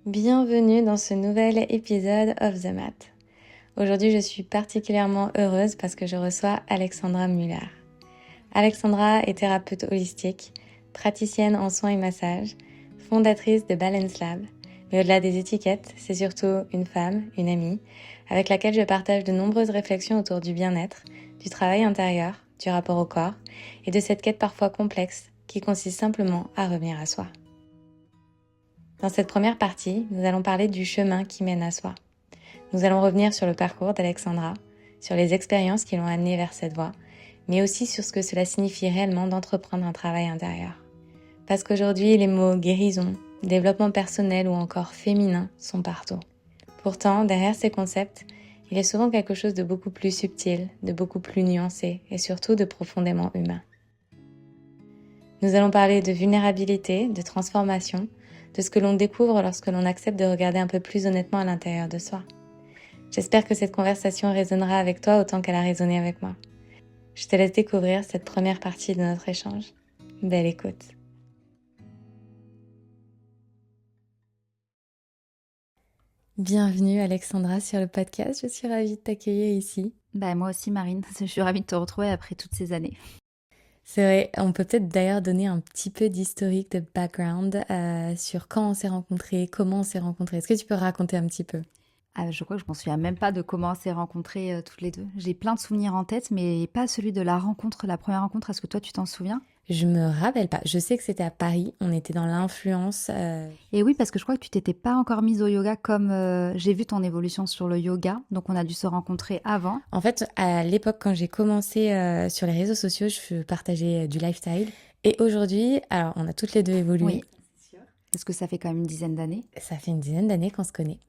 Bienvenue dans ce nouvel épisode of The Mat. Aujourd'hui, je suis particulièrement heureuse parce que je reçois Alexandra Müller. Alexandra est thérapeute holistique, praticienne en soins et massages, fondatrice de Balance Lab. Mais au-delà des étiquettes, c'est surtout une femme, une amie, avec laquelle je partage de nombreuses réflexions autour du bien-être, du travail intérieur, du rapport au corps et de cette quête parfois complexe qui consiste simplement à revenir à soi. Dans cette première partie, nous allons parler du chemin qui mène à soi. Nous allons revenir sur le parcours d'Alexandra, sur les expériences qui l'ont amenée vers cette voie, mais aussi sur ce que cela signifie réellement d'entreprendre un travail intérieur. Parce qu'aujourd'hui, les mots guérison, développement personnel ou encore féminin sont partout. Pourtant, derrière ces concepts, il y a souvent quelque chose de beaucoup plus subtil, de beaucoup plus nuancé et surtout de profondément humain. Nous allons parler de vulnérabilité, de transformation, de ce que l'on découvre lorsque l'on accepte de regarder un peu plus honnêtement à l'intérieur de soi. J'espère que cette conversation résonnera avec toi autant qu'elle a résonné avec moi. Je te laisse découvrir cette première partie de notre échange. Belle écoute. Bienvenue Alexandra sur le podcast, je suis ravie de t'accueillir ici. Moi aussi Marine, je suis ravie de te retrouver après toutes ces années. C'est vrai, on peut peut-être d'ailleurs donner un petit peu d'historique, de background sur quand on s'est rencontrés, comment on s'est rencontrés. Est-ce que tu peux raconter un petit peu ? Je crois que je m'en souviens même pas de comment on s'est rencontrés toutes les deux. J'ai plein de souvenirs en tête, mais pas celui de la rencontre, la première rencontre. Est-ce que toi tu t'en souviens ? Je me rappelle pas, je sais que c'était à Paris, on était dans l'influence. Et oui, parce que je crois que tu t'étais pas encore mise au yoga comme j'ai vu ton évolution sur le yoga, donc on a dû se rencontrer avant. En fait, à l'époque, quand j'ai commencé sur les réseaux sociaux, je partageais du lifestyle. Et aujourd'hui, alors on a toutes les deux évolué. Oui, c'est sûr. Parce que ça fait quand même une dizaine d'années. Ça fait une dizaine d'années qu'on se connaît.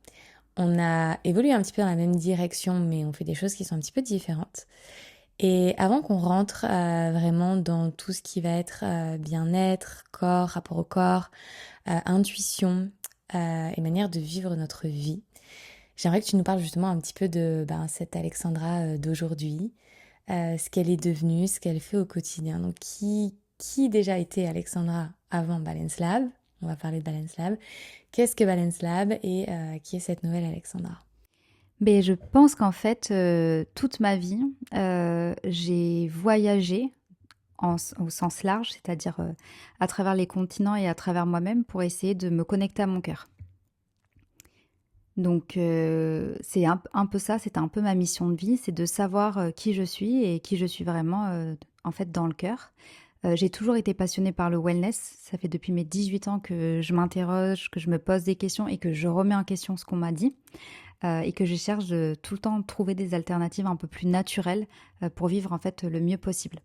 On a évolué un petit peu dans la même direction, mais on fait des choses qui sont un petit peu différentes. Et avant qu'on rentre vraiment dans tout ce qui va être bien-être, corps, rapport au corps, intuition et manière de vivre notre vie, j'aimerais que tu nous parles justement un petit peu de cette Alexandra d'aujourd'hui, ce qu'elle est devenue, ce qu'elle fait au quotidien. Donc qui déjà était Alexandra avant Balance Lab ? On va parler de Balance Lab. Qu'est-ce que Balance Lab et qui est cette nouvelle Alexandra ? Mais je pense qu'en fait, toute ma vie, j'ai voyagé au sens large, c'est-à-dire à travers les continents et à travers moi-même pour essayer de me connecter à mon cœur. Donc c'est un peu ça, c'était un peu ma mission de vie, c'est de savoir qui je suis et qui je suis vraiment en fait dans le cœur. J'ai toujours été passionnée par le wellness, ça fait depuis mes 18 ans que je m'interroge, que je me pose des questions et que je remets en question ce qu'on m'a dit. Et que je cherche de tout le temps trouver des alternatives un peu plus naturelles pour vivre en fait le mieux possible.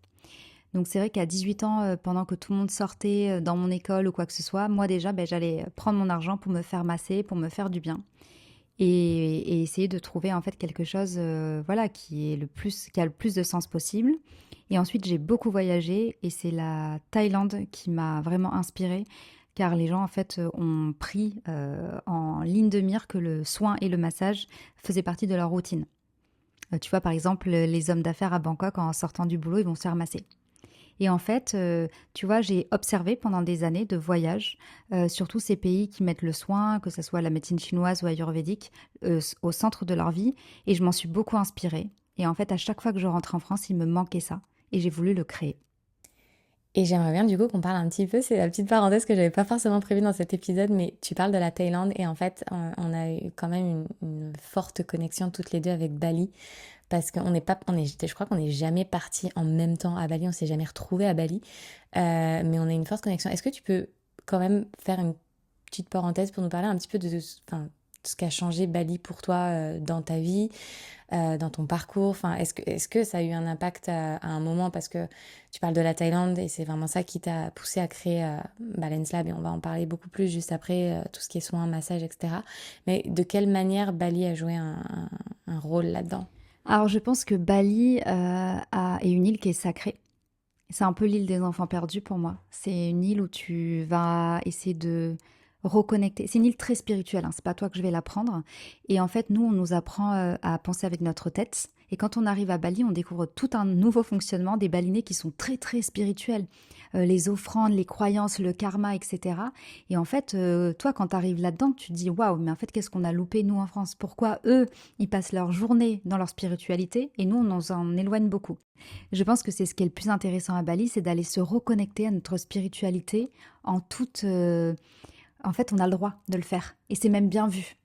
Donc c'est vrai qu'à 18 ans, pendant que tout le monde sortait dans mon école ou quoi que ce soit, moi déjà, j'allais prendre mon argent pour me faire masser, pour me faire du bien et essayer de trouver en fait quelque chose voilà, qui a le plus de sens possible. Et ensuite, j'ai beaucoup voyagé et c'est la Thaïlande qui m'a vraiment inspirée car les gens en fait ont pris en ligne de mire que le soin et le massage faisaient partie de leur routine. Tu vois, par exemple, les hommes d'affaires à Bangkok, en sortant du boulot, ils vont se faire masser. Et en fait, tu vois, j'ai observé pendant des années de voyage, surtout ces pays qui mettent le soin, que ce soit la médecine chinoise ou ayurvédique, au centre de leur vie. Et je m'en suis beaucoup inspirée. Et en fait, à chaque fois que je rentrais en France, il me manquait ça. Et j'ai voulu le créer. Et j'aimerais bien du coup qu'on parle un petit peu, c'est la petite parenthèse que j'avais pas forcément prévue dans cet épisode, mais tu parles de la Thaïlande et en fait on a eu quand même une forte connexion toutes les deux avec Bali parce qu'on n'est pas, je crois qu'on n'est jamais partis en même temps à Bali, on s'est jamais retrouvés à Bali, mais on a une forte connexion. Est-ce que tu peux quand même faire une petite parenthèse pour nous parler un petit peu enfin, de ce qu'a changé Bali pour toi dans ta vie, dans ton parcours, enfin, est-ce que ça a eu un impact à un moment parce que tu parles de la Thaïlande et c'est vraiment ça qui t'a poussé à créer Balance Lab et on va en parler beaucoup plus juste après, tout ce qui est soins, massage, etc. Mais de quelle manière Bali a joué un rôle là-dedans ? Alors, je pense que Bali est une île qui est sacrée. C'est un peu l'île des enfants perdus pour moi. C'est une île où tu vas essayer de reconnecter. C'est une île très spirituelle, hein, c'est pas toi que je vais l'apprendre. Et en fait, nous, on nous apprend à penser avec notre tête. Et quand on arrive à Bali, on découvre tout un nouveau fonctionnement des Balinais qui sont très, très spirituels. Les offrandes, les croyances, le karma, etc. Et en fait, toi, quand tu arrives là-dedans, tu te dis, waouh, mais en fait, qu'est-ce qu'on a loupé, nous, en France? Pourquoi eux, ils passent leur journée dans leur spiritualité et nous, on nous en éloigne beaucoup? Je pense que c'est ce qui est le plus intéressant à Bali, c'est d'aller se reconnecter à notre spiritualité en toute... en fait, on a le droit de le faire. Et c'est même bien vu.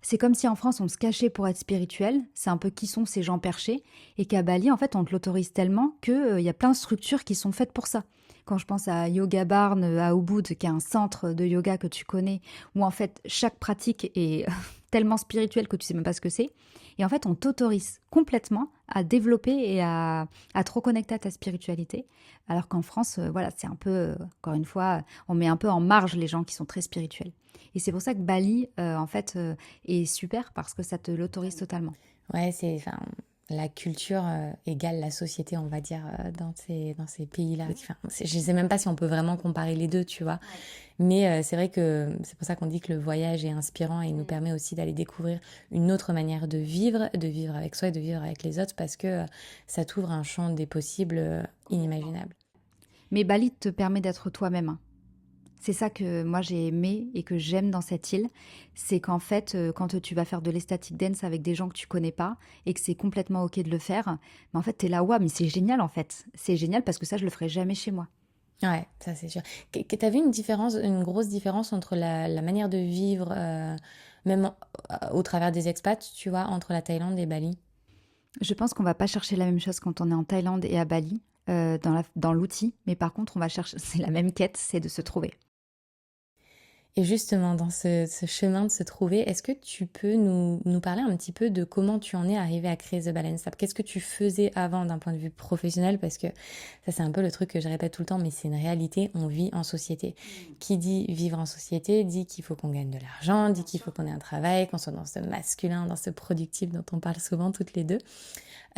C'est comme si en France, on se cachait pour être spirituel. C'est un peu qui sont ces gens perchés. Et qu'à Bali, en fait, on te l'autorise tellement qu'il y a plein de structures qui sont faites pour ça. Quand je pense à Yoga Barn, à Ubud, qui est un centre de yoga que tu connais, où en fait, chaque pratique est tellement spirituelle que tu sais même pas ce que c'est. Et en fait, on t'autorise complètement à développer et à te reconnecter à ta spiritualité. Alors qu'en France, voilà, c'est un peu, encore une fois, on met un peu en marge les gens qui sont très spirituels. Et c'est pour ça que Bali, en fait, est super parce que ça te l'autorise totalement. Ouais, enfin, la culture égale la société, on va dire, dans ces pays-là. Enfin, je sais même pas si on peut vraiment comparer les deux, tu vois. Mais c'est vrai que c'est pour ça qu'on dit que le voyage est inspirant et il nous permet aussi d'aller découvrir une autre manière de vivre avec soi et de vivre avec les autres, parce que ça t'ouvre un champ des possibles inimaginables. Mais Bali te permet d'être toi-même, hein. C'est ça que moi j'ai aimé et que j'aime dans cette île, c'est qu'en fait, quand tu vas faire de l'estatic dance avec des gens que tu connais pas et que c'est complètement ok de le faire, mais en fait t'es là, waouh, mais c'est génial en fait. C'est génial parce que ça je le ferai jamais chez moi. Ouais, ça c'est sûr. T'as vu une grosse différence entre la manière de vivre, même au travers des expats, tu vois, entre la Thaïlande et Bali? Je pense qu'on va pas chercher la même chose quand on est en Thaïlande et à Bali, dans l'outil, mais par contre on va chercher, c'est la même quête, c'est de se trouver. Et justement, dans ce chemin de se trouver, est-ce que tu peux nous parler un petit peu de comment tu en es arrivé à créer The Balance Lab? Qu'est-ce que tu faisais avant d'un point de vue professionnel? Parce que ça, c'est un peu le truc que je répète tout le temps, mais c'est une réalité, on vit en société. Qui dit vivre en société dit qu'il faut qu'on gagne de l'argent, dit qu'il faut qu'on ait un travail, qu'on soit dans ce masculin, dans ce productif dont on parle souvent toutes les deux.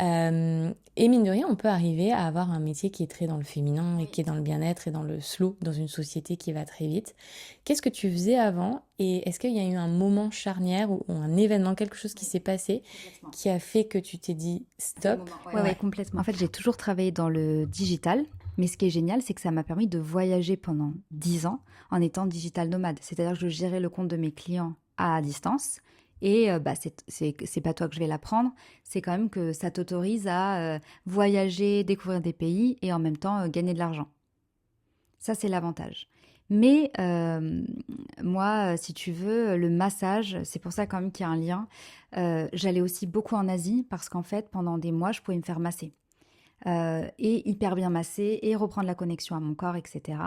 Et mine de rien, on peut arriver à avoir un métier qui est très dans le féminin et qui est dans le bien-être et dans le slow, dans une société qui va très vite. Qu'est-ce que tu faisais avant et est-ce qu'il y a eu un moment charnière ou un événement, quelque chose qui s'est passé qui a fait que tu t'es dit stop? Ouais, complètement. En fait, j'ai toujours travaillé dans le digital, mais ce qui est génial, c'est que ça m'a permis de voyager pendant 10 ans en étant digital nomade. C'est-à-dire que je gérais le compte de mes clients à distance. Et bah, c'est pas toi que je vais l'apprendre, c'est quand même que ça t'autorise à voyager, découvrir des pays et en même temps gagner de l'argent. Ça, c'est l'avantage. Mais moi, si tu veux, le massage, c'est pour ça quand même qu'il y a un lien. J'allais aussi beaucoup en Asie parce qu'en fait, pendant des mois, je pouvais me faire masser. Et hyper bien masser et reprendre la connexion à mon corps, etc.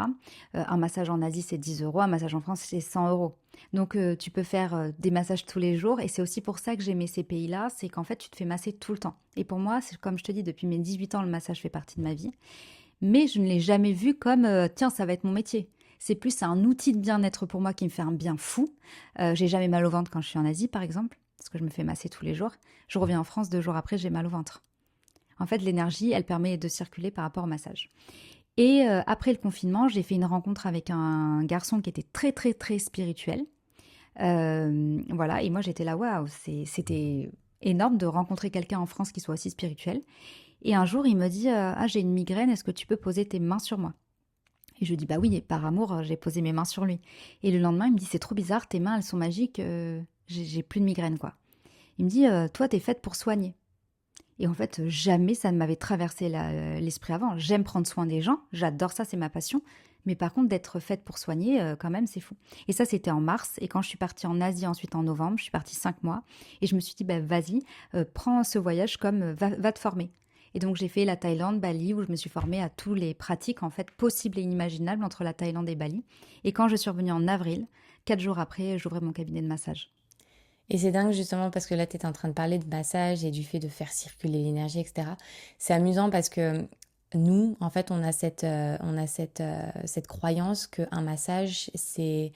Un massage en Asie, c'est 10 euros. Un massage en France, c'est 100 euros. Donc, tu peux faire des massages tous les jours. Et c'est aussi pour ça que j'aimais ces pays-là. C'est qu'en fait, tu te fais masser tout le temps. Et pour moi, c'est comme je te dis, depuis mes 18 ans, le massage fait partie de ma vie. Mais je ne l'ai jamais vu comme tiens, ça va être mon métier. C'est plus un outil de bien-être pour moi qui me fait un bien fou. J'ai jamais mal au ventre quand je suis en Asie, par exemple, parce que je me fais masser tous les jours. Je reviens en France 2 jours après, j'ai mal au ventre. En fait, l'énergie, elle permet de circuler par rapport au massage. Et après le confinement, j'ai fait une rencontre avec un garçon qui était très, très, très spirituel. Voilà, et moi j'étais là, waouh, c'était énorme de rencontrer quelqu'un en France qui soit aussi spirituel. Et un jour, il me dit ah, j'ai une migraine, est-ce que tu peux poser tes mains sur moi? Et je lui dis bah oui, et par amour, j'ai posé mes mains sur lui. Et le lendemain, il me dit c'est trop bizarre, tes mains, elles sont magiques, j'ai plus de migraine, quoi. Il me dit toi, t'es faite pour soigner. Et en fait, jamais ça ne m'avait traversé l'esprit avant. J'aime prendre soin des gens, j'adore ça, c'est ma passion. Mais par contre, d'être faite pour soigner, quand même, c'est fou. Et ça, c'était en mars. Et quand je suis partie en Asie ensuite en novembre, je suis partie 5 mois. Et je me suis dit, bah, vas-y, prends ce voyage comme va te former. Et donc, j'ai fait la Thaïlande, Bali, où je me suis formée à tous les pratiques, en fait, possibles et inimaginables entre la Thaïlande et Bali. Et quand je suis revenue en avril, 4 jours après, j'ouvrais mon cabinet de massage. Et c'est dingue justement parce que là, tu es en train de parler de massage et du fait de faire circuler l'énergie, etc. C'est amusant parce que nous, en fait, cette croyance qu'un massage, c'est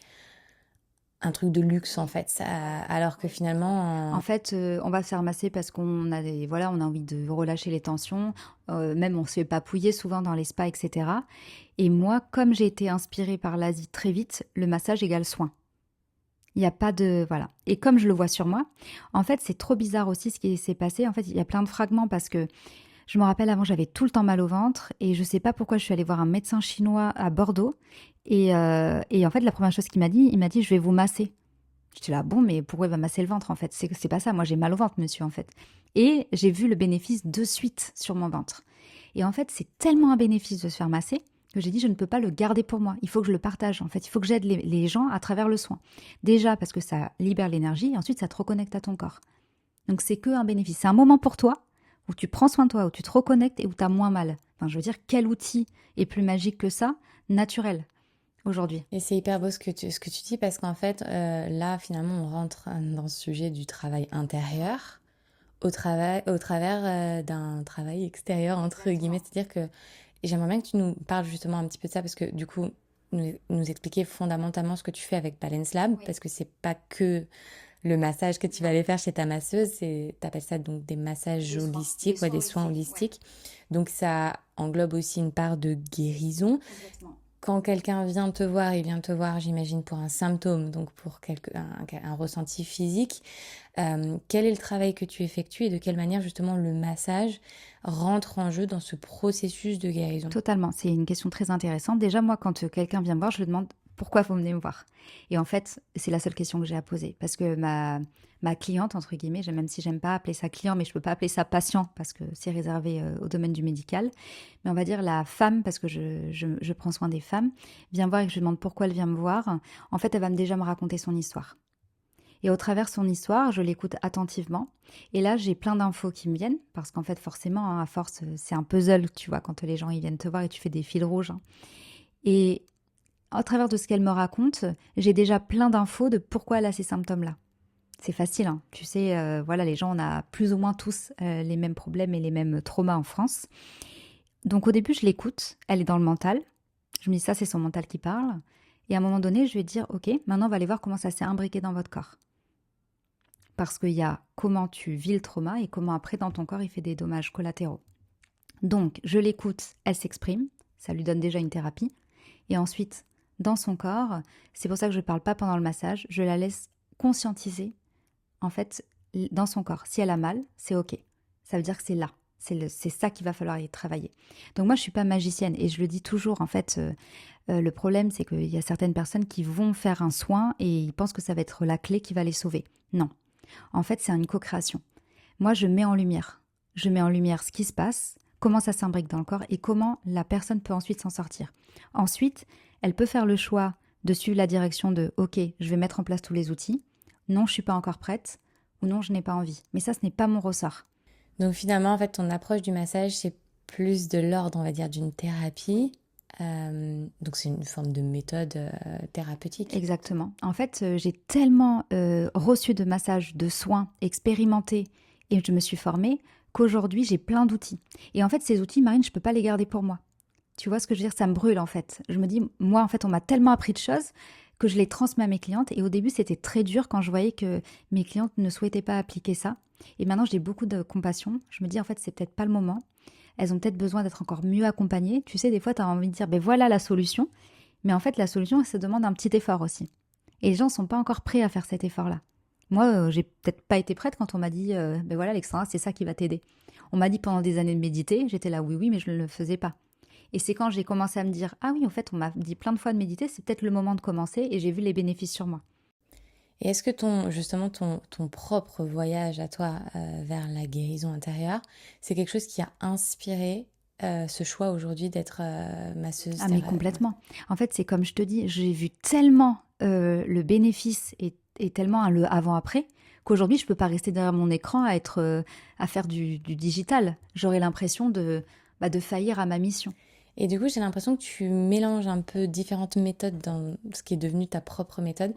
un truc de luxe, en fait. Alors que finalement... En fait, on va se faire masser parce qu'on a voilà, on a envie de relâcher les tensions. Même on se fait papouiller souvent dans les spas, etc. Et moi, comme j'ai été inspirée par l'Asie très vite, le massage égale soin. Il n'y a pas de... Voilà. Et comme je le vois sur moi, en fait, c'est trop bizarre aussi ce qui s'est passé. En fait, il y a plein de fragments parce que je me rappelle avant, j'avais tout le temps mal au ventre et je ne sais pas pourquoi je suis allée voir un médecin chinois à Bordeaux. Et en fait, la première chose qu'il m'a dit, il m'a dit, je vais vous masser. J'étais là, bon, mais pourquoi il va masser le ventre en fait? C'est pas ça, moi j'ai mal au ventre, monsieur, en fait. Et j'ai vu le bénéfice de suite sur mon ventre. Et en fait, c'est tellement un bénéfice de se faire masser que j'ai dit, je ne peux pas le garder pour moi. Il faut que je le partage, en fait. Il faut que j'aide les gens à travers le soin. Déjà parce que ça libère l'énergie et ensuite ça te reconnecte à ton corps. Donc c'est que un bénéfice. C'est un moment pour toi où tu prends soin de toi, où tu te reconnectes et où tu as moins mal. Enfin, je veux dire, quel outil est plus magique que ça, naturel, aujourd'hui? Et c'est hyper beau ce que tu dis parce qu'en fait, là, finalement, on rentre dans ce sujet du travail intérieur au travers d'un travail extérieur, entre guillemets. C'est-à-dire que et j'aimerais bien que tu nous parles justement un petit peu de ça parce que du coup, nous expliquer fondamentalement ce que tu fais avec Balance Lab Oui, parce que c'est pas que le massage que tu vas aller faire chez ta masseuse, c'est, t'appelles ça donc des massages des holistiques, ouais, soins des soins holistiques, ouais, holistiques. Donc ça englobe aussi une part de guérison. complètement. Quand quelqu'un vient te voir, il vient te voir, j'imagine, pour un symptôme, donc pour un ressenti physique. Quel est le travail que tu effectues et de quelle manière justement le massage rentre en jeu dans ce processus de guérison? Totalement, c'est une question très intéressante. Déjà, moi, quand quelqu'un vient me voir, je lui demande pourquoi vous venez me voir. Et en fait, c'est la seule question que j'ai à poser. Parce que ma cliente, entre guillemets, même si j'aime pas appeler ça client, mais je peux pas appeler ça patient parce que c'est réservé au domaine du médical. Mais on va dire la femme, parce que je prends soin des femmes, vient me voir et que je lui demande pourquoi elle vient me voir. En fait, elle va déjà me raconter son histoire. Et au travers de son histoire, je l'écoute attentivement. Et là, j'ai plein d'infos qui me viennent, parce qu'en fait, forcément, hein, à force, c'est un puzzle, tu vois, quand les gens ils viennent te voir et tu fais des fils rouges, hein. Et au travers de ce qu'elle me raconte, j'ai déjà plein d'infos de pourquoi elle a ces symptômes-là. C'est facile, hein. Tu sais, voilà, les gens, on a plus ou moins tous les mêmes problèmes et les mêmes traumas en France. Donc au début, je l'écoute, elle est dans le mental. Je me dis, ça, c'est son mental qui parle. Et à un moment donné, je vais dire, ok, maintenant, on va aller voir comment ça s'est imbriqué dans votre corps. Parce qu'il y a comment tu vis le trauma et comment après dans ton corps il fait des dommages collatéraux. Donc je l'écoute, elle s'exprime, ça lui donne déjà une thérapie. Et ensuite, dans son corps, c'est pour ça que je ne parle pas pendant le massage, je la laisse conscientiser, en fait, dans son corps. Si elle a mal, c'est ok. Ça veut dire que c'est là. C'est ça qu'il va falloir y travailler. Donc moi, je ne suis pas magicienne et je le dis toujours, en fait, le problème, c'est qu'il y a certaines personnes qui vont faire un soin et ils pensent que ça va être la clé qui va les sauver. Non. En fait, c'est une co-création. Moi, je mets en lumière. Je mets en lumière ce qui se passe, comment ça s'imbrique dans le corps et comment la personne peut ensuite s'en sortir. Ensuite, elle peut faire le choix de suivre la direction de « Ok, je vais mettre en place tous les outils. Non, je suis pas encore prête. » ou « Non, je n'ai pas envie. » Mais ça, ce n'est pas mon ressort. Donc finalement, en fait, ton approche du massage, c'est plus de l'ordre, on va dire, d'une thérapie. Donc c'est une forme de méthode thérapeutique. Exactement. En fait, j'ai tellement reçu de massages, de soins, expérimentés et je me suis formée qu'aujourd'hui, j'ai plein d'outils. Et en fait, ces outils, Marine, je ne peux pas les garder pour moi. Tu vois ce que je veux dire? Ça me brûle en fait. Je me dis, moi, en fait, on m'a tellement appris de choses que je les transmets à mes clientes. Et au début, c'était très dur quand je voyais que mes clientes ne souhaitaient pas appliquer ça. Et maintenant, j'ai beaucoup de compassion. Je me dis, en fait, c'est peut-être pas le moment. Elles ont peut-être besoin d'être encore mieux accompagnées. Tu sais, des fois, tu as envie de dire, ben voilà la solution. Mais en fait, la solution, elle se demande un petit effort aussi. Et les gens ne sont pas encore prêts à faire cet effort-là. Moi, j'ai peut-être pas été prête quand on m'a dit, ben voilà, Alexandra, c'est ça qui va t'aider. On m'a dit pendant des années de méditer. J'étais là, oui, oui, mais je ne le faisais pas. Et c'est quand j'ai commencé à me dire, ah oui, en fait, on m'a dit plein de fois de méditer, c'est peut-être le moment de commencer et j'ai vu les bénéfices sur moi. Et est-ce que ton propre voyage à toi vers la guérison intérieure, c'est quelque chose qui a inspiré ce choix aujourd'hui d'être masseuse Ah mais complètement. En fait, c'est comme je te dis, j'ai vu tellement le bénéfice et tellement le avant-après qu'aujourd'hui, je ne peux pas rester derrière mon écran à faire du digital. J'aurais l'impression de faillir à ma mission. Et du coup, j'ai l'impression que tu mélanges un peu différentes méthodes dans ce qui est devenu ta propre méthode.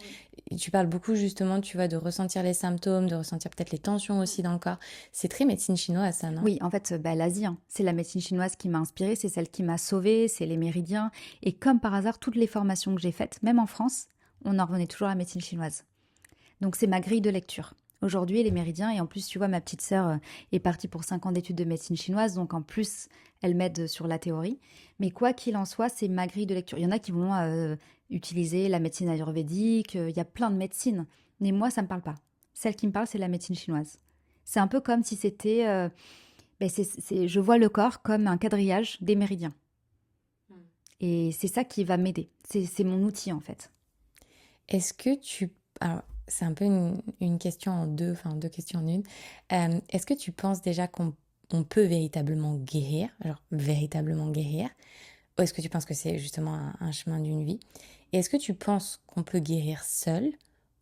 Et tu parles beaucoup justement, tu vois, de ressentir les symptômes, de ressentir peut-être les tensions aussi dans le corps. C'est très médecine chinoise, ça, non? Oui, en fait, l'Asie, hein, c'est la médecine chinoise qui m'a inspirée, c'est celle qui m'a sauvée, c'est les méridiens. Et comme par hasard, toutes les formations que j'ai faites, même en France, on en revenait toujours à la médecine chinoise. Donc c'est ma grille de lecture. Aujourd'hui, les méridiens, et en plus, tu vois, ma petite sœur est partie pour 5 ans d'études de médecine chinoise, donc en plus, elle m'aide sur la théorie. Mais quoi qu'il en soit, c'est ma grille de lecture. Il y en a qui vont utiliser la médecine ayurvédique, il y a plein de médecines. Mais moi, ça ne me parle pas. Celle qui me parle, c'est la médecine chinoise. C'est un peu comme si c'était... je vois le corps comme un quadrillage des méridiens. Et c'est ça qui va m'aider. C'est mon outil, en fait. Est-ce que tu... Alors, c'est un peu une question en deux, enfin deux questions en une. Est-ce que tu penses déjà qu'on peut véritablement guérir, genre véritablement guérir, ou est-ce que tu penses que c'est justement un chemin d'une vie? Et est-ce que tu penses qu'on peut guérir seul,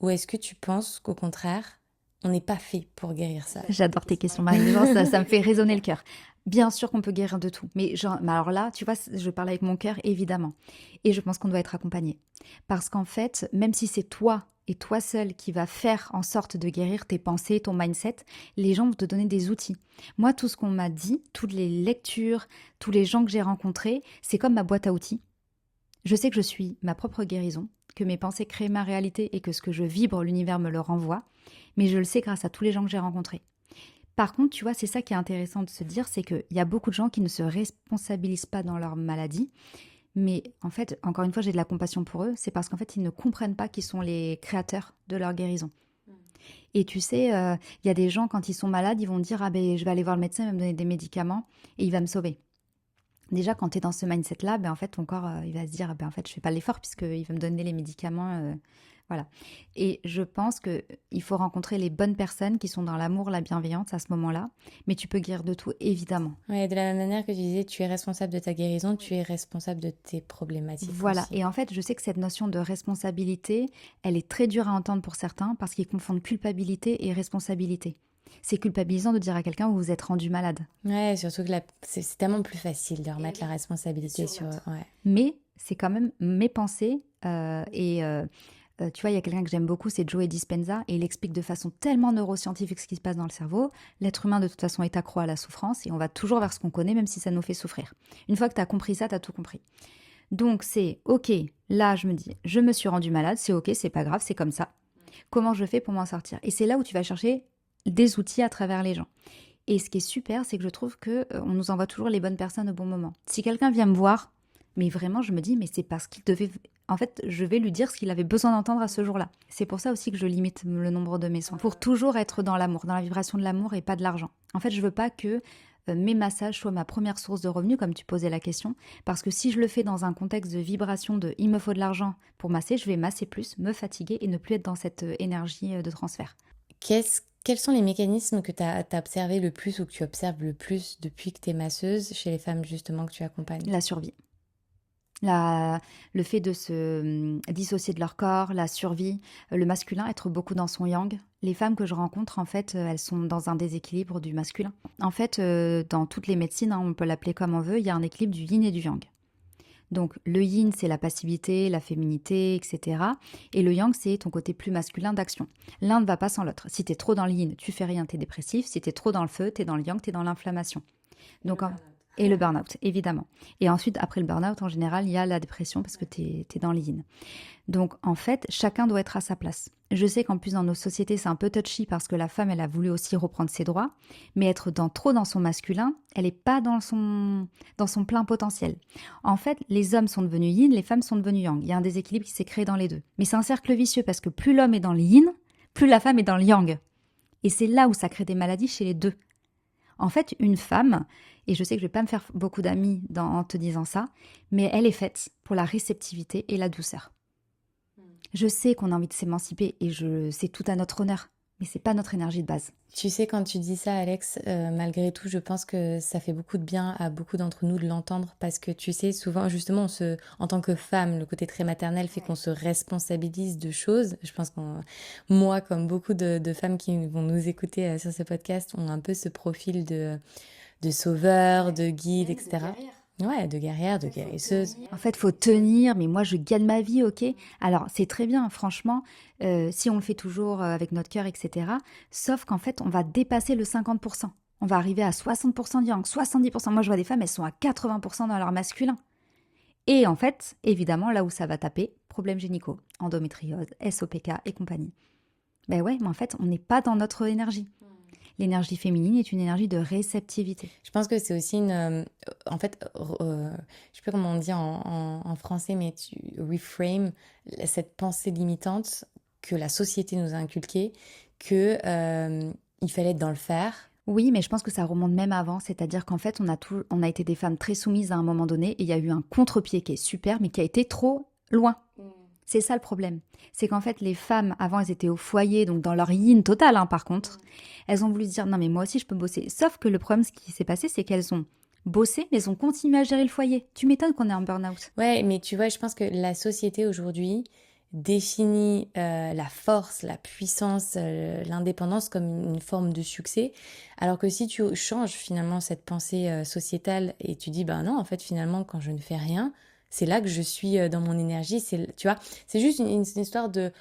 ou est-ce que tu penses qu'au contraire, on n'est pas fait pour guérir seul? J'adore tes questions, Marie. Genre, ça me fait résonner le cœur. Bien sûr qu'on peut guérir de tout. Mais alors là, tu vois, je parle avec mon cœur, évidemment. Et je pense qu'on doit être accompagné. Parce qu'en fait, même si c'est toi et toi seul qui va faire en sorte de guérir tes pensées, ton mindset, les gens vont te donner des outils. Moi, tout ce qu'on m'a dit, toutes les lectures, tous les gens que j'ai rencontrés, c'est comme ma boîte à outils. Je sais que je suis ma propre guérison, que mes pensées créent ma réalité et que ce que je vibre, l'univers me le renvoie. Mais je le sais grâce à tous les gens que j'ai rencontrés. Par contre, tu vois, c'est ça qui est intéressant de se dire, c'est qu'il y a beaucoup de gens qui ne se responsabilisent pas dans leur maladie. Mais en fait, encore une fois, j'ai de la compassion pour eux. C'est parce qu'en fait, ils ne comprennent pas qu'ils sont les créateurs de leur guérison. Et tu sais, il y a des gens, quand ils sont malades, ils vont dire « Ah ben, je vais aller voir le médecin, il va me donner des médicaments et il va me sauver ». Déjà, quand tu es dans ce mindset-là, ben, en fait, ton corps, il va se dire ben, « En fait, je ne fais pas l'effort puisqu'il va me donner les médicaments. Voilà. Et je pense qu'il faut rencontrer les bonnes personnes qui sont dans l'amour, la bienveillance à ce moment-là. Mais tu peux guérir de tout, évidemment. Ouais, de la même manière que tu disais, tu es responsable de ta guérison, tu es responsable de tes problématiques Voilà. aussi. Et en fait, je sais que cette notion de responsabilité, elle est très dure à entendre pour certains parce qu'ils confondent culpabilité et responsabilité. C'est culpabilisant de dire à quelqu'un vous vous êtes rendu malade. Ouais, surtout que c'est tellement plus facile de remettre la responsabilité sur... Ouais. Mais c'est quand même mes pensées tu vois, il y a quelqu'un que j'aime beaucoup, c'est Joe Dispenza, et il explique de façon tellement neuroscientifique ce qui se passe dans le cerveau. L'être humain, de toute façon, est accro à la souffrance, et on va toujours vers ce qu'on connaît, même si ça nous fait souffrir. Une fois que tu as compris ça, tu as tout compris. Donc c'est, ok, là je me dis, je me suis rendue malade, c'est ok, c'est pas grave, c'est comme ça. Comment je fais pour m'en sortir? Et c'est là où tu vas chercher des outils à travers les gens. Et ce qui est super, c'est que je trouve qu'on nous envoie toujours les bonnes personnes au bon moment. Si quelqu'un vient me voir, mais vraiment, je me dis, mais c'est parce qu'il devait... En fait, je vais lui dire ce qu'il avait besoin d'entendre à ce jour-là. C'est pour ça aussi que je limite le nombre de mes soins. Pour toujours être dans l'amour, dans la vibration de l'amour et pas de l'argent. En fait, je veux pas que mes massages soient ma première source de revenus, comme tu posais la question. Parce que si je le fais dans un contexte de vibration de il me faut de l'argent pour masser, je vais masser plus, me fatiguer et ne plus être dans cette énergie de transfert. Quels sont les mécanismes que tu as observé le plus ou que tu observes le plus depuis que tu es masseuse chez les femmes justement que tu accompagnes? La survie. Le fait de se dissocier de leur corps, la survie, le masculin, être beaucoup dans son yang. Les femmes que je rencontre, en fait, elles sont dans un déséquilibre du masculin. En fait, dans toutes les médecines, on peut l'appeler comme on veut, il y a un équilibre du yin et du yang. Donc le yin, c'est la passivité, la féminité, etc. Et le yang, c'est ton côté plus masculin d'action. L'un ne va pas sans l'autre. Si tu es trop dans le yin, tu fais rien, tu es dépressif. Si tu es trop dans le feu, tu es dans le yang, tu es dans l'inflammation. Donc, et le burn-out, évidemment. Et ensuite, après le burn-out, en général, il y a la dépression parce que tu es dans le yin. Donc, en fait, chacun doit être à sa place. Je sais qu'en plus, dans nos sociétés, c'est un peu touchy parce que la femme, elle a voulu aussi reprendre ses droits. Mais être trop dans son masculin, elle n'est pas dans son plein potentiel. En fait, les hommes sont devenus yin, les femmes sont devenues yang. Il y a un déséquilibre qui s'est créé dans les deux. Mais c'est un cercle vicieux parce que plus l'homme est dans le yin, plus la femme est dans le yang. Et c'est là où ça crée des maladies chez les deux. En fait, une femme, et je sais que je ne vais pas me faire beaucoup d'amis en te disant ça, mais elle est faite pour la réceptivité et la douceur. Je sais qu'on a envie de s'émanciper et c'est tout à notre honneur, mais c'est pas notre énergie de base. Tu sais, quand tu dis ça, Alex, malgré tout, je pense que ça fait beaucoup de bien à beaucoup d'entre nous de l'entendre parce que tu sais, souvent, justement, en tant que femme, le côté très maternel fait qu'on se responsabilise de choses. Je pense moi, comme beaucoup de femmes qui vont nous écouter sur ce podcast, ont un peu ce profil de sauveur, de guide, etc. Ouais, de guerrière, de guérisseuse. En fait, faut tenir, mais moi, je gagne ma vie, ok? Alors, c'est très bien, franchement, si on le fait toujours avec notre cœur, etc. Sauf qu'en fait, on va dépasser le 50%. On va arriver à 60% de yang, 70%. Moi, je vois des femmes, elles sont à 80% dans leur masculin. Et en fait, évidemment, là où ça va taper, problèmes gynéco, endométriose, SOPK et compagnie. Ben ouais, mais en fait, on n'est pas dans notre énergie. L'énergie féminine est une énergie de réceptivité. Je pense que c'est aussi en fait, je sais pas comment on dit en français, mais tu reframe cette pensée limitante que la société nous a inculquée, que il fallait être dans le faire. Oui, mais je pense que ça remonte même avant, c'est-à-dire qu'en fait, on a été des femmes très soumises à un moment donné, et il y a eu un contre-pied qui est super, mais qui a été trop loin. C'est ça le problème. C'est qu'en fait, les femmes, avant, elles étaient au foyer, donc dans leur yin total, hein, par contre. Elles ont voulu se dire, non, mais moi aussi, je peux bosser. Sauf que le problème, ce qui s'est passé, c'est qu'elles ont bossé, mais elles ont continué à gérer le foyer. Tu m'étonnes qu'on est en burn-out. Ouais, mais tu vois, je pense que la société aujourd'hui définit la force, la puissance, l'indépendance comme une forme de succès, alors que si tu changes finalement cette pensée sociétale et tu dis, bah non, en fait, finalement, quand je ne fais rien, c'est là que je suis dans mon énergie, tu vois, c'est juste une histoire de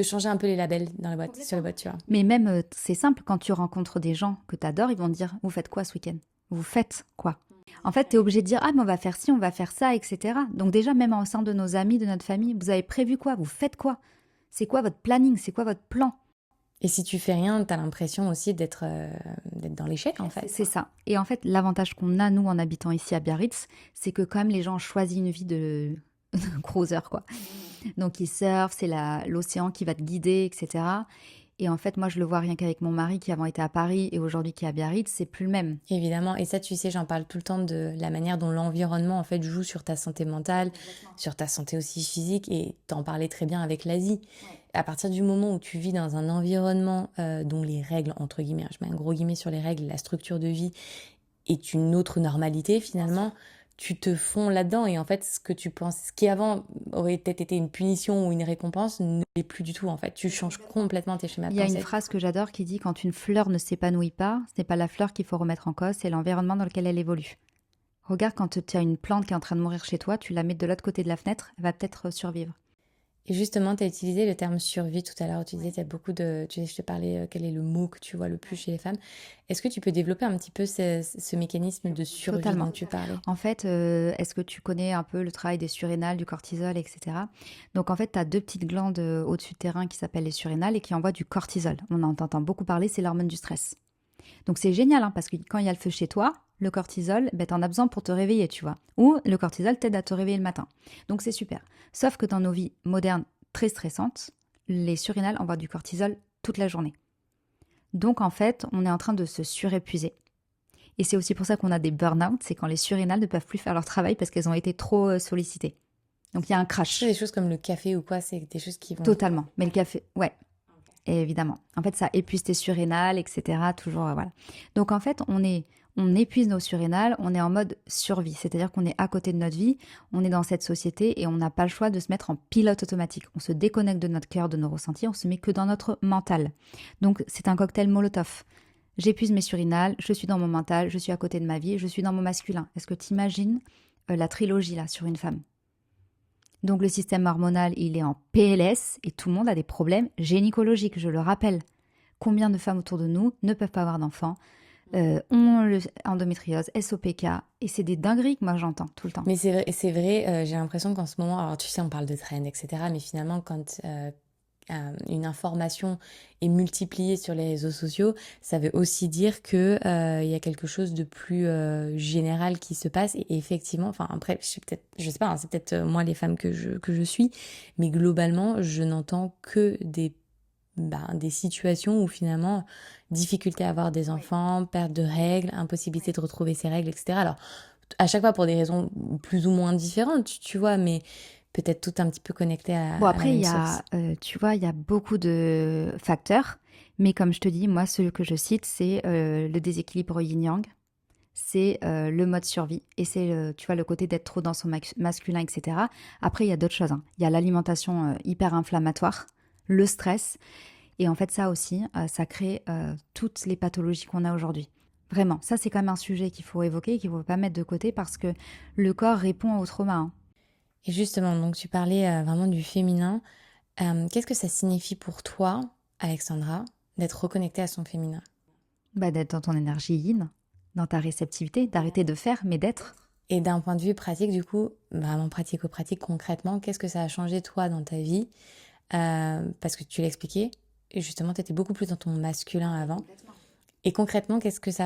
changer un peu les labels dans la boîte, sur la boîte, tu vois. Mais même, c'est simple, quand tu rencontres des gens que tu adores, ils vont te dire, vous faites quoi ce week-end? Vous faites quoi? En fait, tu es obligé de dire, ah, mais on va faire ci, on va faire ça, etc. Donc déjà, même au sein de nos amis, de notre famille, vous avez prévu quoi? Vous faites quoi? C'est quoi votre planning? C'est quoi votre plan? Et si tu fais rien, t'as l'impression aussi d'être dans l'échec, en fait. C'est ça. Et en fait, l'avantage qu'on a, nous, en habitant ici à Biarritz, c'est que quand même, les gens ont choisi une vie de cruiser, quoi. Donc, ils surfent, c'est l'océan qui va te guider, etc. Et en fait, moi, je le vois rien qu'avec mon mari qui avant était à Paris et aujourd'hui qui est à Biarritz, c'est plus le même. Évidemment, et ça tu sais, j'en parle tout le temps de la manière dont l'environnement en fait joue sur ta santé mentale, sur ta santé aussi physique, et t'en parlais très bien avec l'Asie. À partir du moment où tu vis dans un environnement dont les règles, entre guillemets, je mets un gros guillemets sur les règles, la structure de vie est une autre normalité finalement, tu te fonds là-dedans, et en fait ce que tu penses, ce qui avant aurait peut-être été une punition ou une récompense, ne l'est plus du tout en fait. Tu changes complètement tes schémas de Il y a une pensée. phrase que j'adore qui dit quand une fleur ne s'épanouit pas, ce n'est pas la fleur qu'il faut remettre en cause, c'est l'environnement dans lequel elle évolue. Regarde, quand tu as une plante qui est en train de mourir chez toi, tu la mets de l'autre côté de la fenêtre, elle va peut-être survivre. Et justement, tu as utilisé le terme survie tout à l'heure. Tu disais, il y a beaucoup de. Tu sais, je te parlais, quel est le mot que tu vois le plus chez les femmes. Est-ce que tu peux développer un petit peu ce mécanisme de survie Totalement. dont tu parlais? En fait, est-ce que tu connais un peu le travail des surrénales, du cortisol, etc. Donc en fait, tu as deux petites glandes au-dessus du terrain qui s'appellent les surrénales et qui envoient du cortisol. On en entend beaucoup parler, c'est l'hormone du stress. Donc c'est génial, hein, parce que quand il y a le feu chez toi, le cortisol, ben, t'en as besoin pour te réveiller, tu vois. Ou le cortisol t'aide à te réveiller le matin. Donc c'est super. Sauf que dans nos vies modernes très stressantes, les surrénales envoient du cortisol toute la journée. Donc en fait, on est en train de se surépuiser. Et c'est aussi pour ça qu'on a des burn-out, c'est quand les surrénales ne peuvent plus faire leur travail parce qu'elles ont été trop sollicitées. Donc il y a un crash. C'est des choses comme le café ou quoi, c'est des choses qui vont. Totalement. Mais le café, ouais. Et évidemment. En fait, ça épuise tes surrénales, etc. Toujours, voilà. Donc, en fait, on épuise nos surrénales, on est en mode survie. C'est-à-dire qu'on est à côté de notre vie, on est dans cette société et on n'a pas le choix de se mettre en pilote automatique. On se déconnecte de notre cœur, de nos ressentis, on se met que dans notre mental. Donc, c'est un cocktail Molotov. J'épuise mes surrénales, je suis dans mon mental, je suis à côté de ma vie, je suis dans mon masculin. Est-ce que tu imagines la trilogie, là, sur une femme ? Donc le système hormonal, il est en PLS et tout le monde a des problèmes gynécologiques, je le rappelle. Combien de femmes autour de nous ne peuvent pas avoir d'enfants, ont l'endométriose, SOPK, et c'est des dingueries que moi j'entends tout le temps. Mais c'est vrai, j'ai l'impression qu'en ce moment, alors tu sais, on parle de trend, etc. Mais finalement, quand une information est multipliée sur les réseaux sociaux, ça veut aussi dire que il y a quelque chose de plus général qui se passe. Et effectivement, enfin après, je sais pas, hein, c'est peut-être moi les femmes que je suis, mais globalement, je n'entends que des situations où finalement, difficulté à avoir des enfants, perte de règles, impossibilité de retrouver ses règles, etc. Alors, à chaque fois pour des raisons plus ou moins différentes, tu vois, mais peut-être tout un petit peu connecté à Bon, la après, même il y source. a, tu vois, il y a beaucoup de facteurs, mais comme je te dis, moi, celui que je cite, c'est le déséquilibre yin-yang, c'est le mode survie, et c'est, tu vois, le côté d'être trop dans son masculin, etc. Après, il y a d'autres choses, hein. Il y a l'alimentation hyper inflammatoire, le stress, et en fait, ça aussi, ça crée toutes les pathologies qu'on a aujourd'hui. Vraiment, ça, c'est quand même un sujet qu'il faut évoquer, qu'il ne faut pas mettre de côté, parce que le corps répond au trauma, hein. Et justement, donc tu parlais vraiment du féminin. Qu'est-ce que ça signifie pour toi, Alexandra, d'être reconnectée à son féminin? Bah, d'être dans ton énergie yin, dans ta réceptivité, d'arrêter de faire, mais d'être. Et d'un point de vue pratique, du coup, vraiment pratico-pratique concrètement, qu'est-ce que ça a changé toi dans ta vie? Parce que tu l'as expliqué, et justement, tu étais beaucoup plus dans ton masculin avant. Et concrètement, qu'est-ce qui se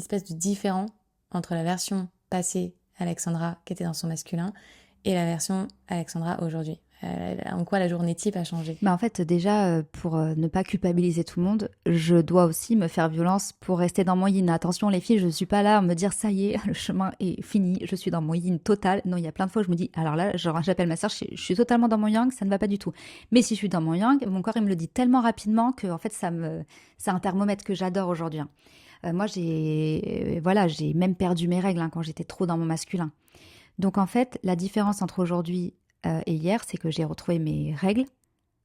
passe de différent entre la version passée Alexandra qui était dans son masculin et la version Alexandra aujourd'hui? En quoi la journée type a changé? En fait, déjà, pour ne pas culpabiliser tout le monde, je dois aussi me faire violence pour rester dans mon yin. Attention les filles, je ne suis pas là à me dire ça y est, le chemin est fini, je suis dans mon yin total. Non, il y a plein de fois où je me dis, alors là, j'appelle ma soeur, je suis totalement dans mon yang, ça ne va pas du tout. Mais si je suis dans mon yang, mon corps il me le dit tellement rapidement que en fait, c'est un thermomètre que j'adore aujourd'hui. Moi, j'ai même perdu mes règles quand j'étais trop dans mon masculin. Donc en fait, la différence entre aujourd'hui et hier, c'est que j'ai retrouvé mes règles.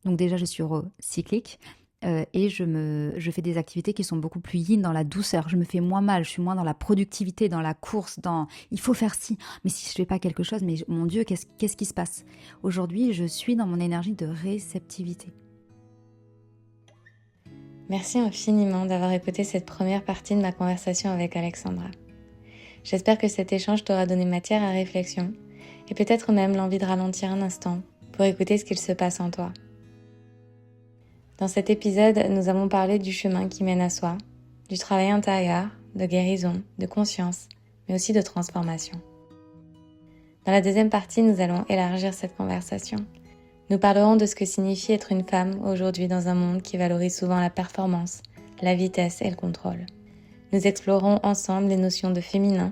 Donc déjà, je suis cyclique et je fais des activités qui sont beaucoup plus yin, dans la douceur. Je me fais moins mal, je suis moins dans la productivité, dans la course, dans il faut faire ci. Mais si je fais pas quelque chose, mais mon Dieu, qu'est-ce qui se passe? Aujourd'hui, je suis dans mon énergie de réceptivité. Merci infiniment d'avoir écouté cette première partie de ma conversation avec Alexandra. J'espère que cet échange t'aura donné matière à réflexion et peut-être même l'envie de ralentir un instant pour écouter ce qu'il se passe en toi. Dans cet épisode, nous avons parlé du chemin qui mène à soi, du travail intérieur, de guérison, de conscience, mais aussi de transformation. Dans la deuxième partie, nous allons élargir cette conversation. Nous parlerons de ce que signifie être une femme aujourd'hui dans un monde qui valorise souvent la performance, la vitesse et le contrôle. Nous explorerons ensemble les notions de féminin,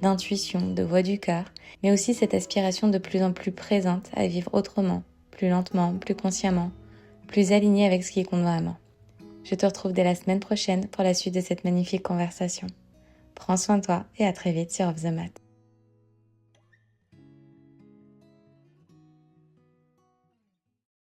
d'intuition, de voix du cœur, mais aussi cette aspiration de plus en plus présente à vivre autrement, plus lentement, plus consciemment, plus alignée avec ce qui compte vraiment. Je te retrouve dès la semaine prochaine pour la suite de cette magnifique conversation. Prends soin de toi et à très vite sur Off the Mat.